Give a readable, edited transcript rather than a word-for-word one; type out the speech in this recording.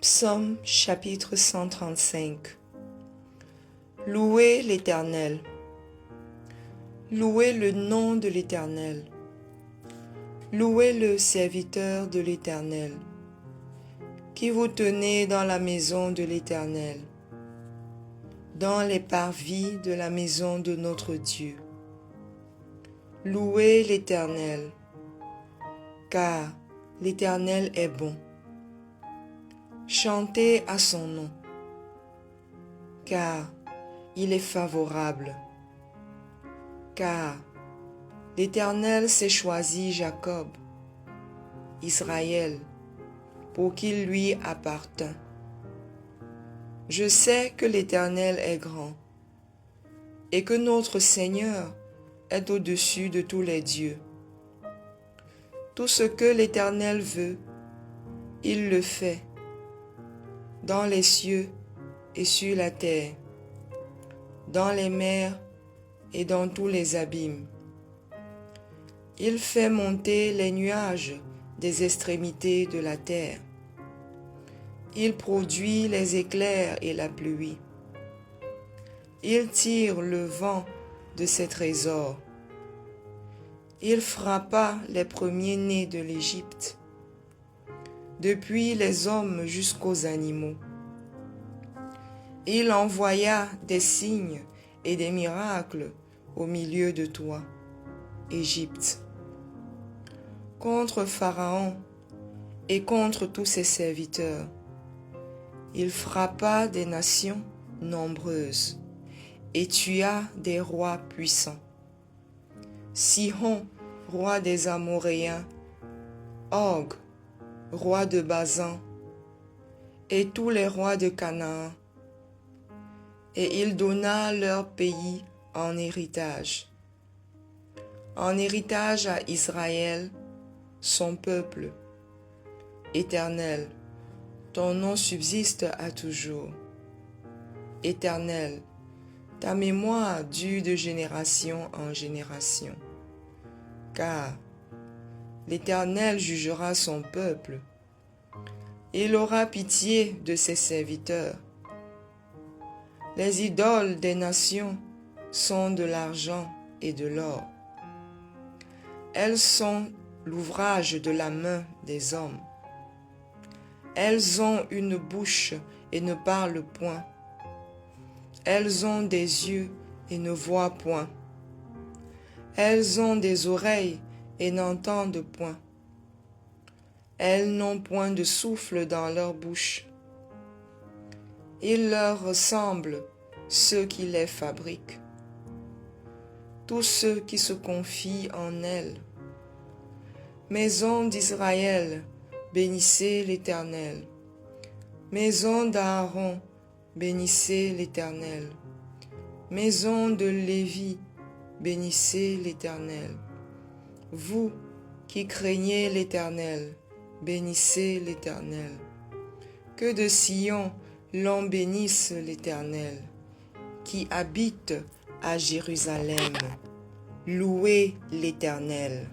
Psaume chapitre 135. Louez l'Éternel. Louez le nom de l'Éternel. Louez le serviteur de l'Éternel, qui vous tenez dans la maison de l'Éternel, dans les parvis de la maison de notre Dieu. Louez l'Éternel, car l'Éternel est bon. Chantez à son nom, car il est favorable. Car l'Éternel s'est choisi Jacob, Israël, pour qu'il lui appartînt. Je sais que l'Éternel est grand, et que notre Seigneur est au-dessus de tous les dieux. Tout ce que l'Éternel veut, il le fait, dans les cieux et sur la terre, dans les mers et dans tous les abîmes. Il fait monter les nuages des extrémités de la terre. Il produit les éclairs et la pluie. Il tire le vent de ses trésors. Il frappa les premiers-nés de l'Égypte, depuis les hommes jusqu'aux animaux. Il envoya des signes et des miracles au milieu de toi, Égypte, contre Pharaon et contre tous ses serviteurs. Il frappa des nations nombreuses et tua des rois puissants. Sihon, roi des Amoréens, Og, roi de Basan, et tous les rois de Canaan. Et il donna leur pays en héritage à Israël, son peuple. Éternel, ton nom subsiste à toujours. Éternel, ta mémoire dure de génération en génération. Car l'Éternel jugera son peuple. Il aura pitié de ses serviteurs. Les idoles des nations sont de l'argent et de l'or. Elles sont l'ouvrage de la main des hommes. Elles ont une bouche et ne parlent point. Elles ont des yeux et ne voient point. Elles ont des oreilles et n'entendent point. Elles n'ont point de souffle dans leur bouche. Il leur ressemble ceux qui les fabriquent, tous ceux qui se confient en elles. Maison d'Israël, bénissez l'Éternel. Maison d'Aaron, bénissez l'Éternel. Maison de Lévi, bénissez l'Éternel. Vous qui craignez l'Éternel, bénissez l'Éternel. Que de Sion l'on bénisse l'Éternel, qui habite à Jérusalem. Louez l'Éternel.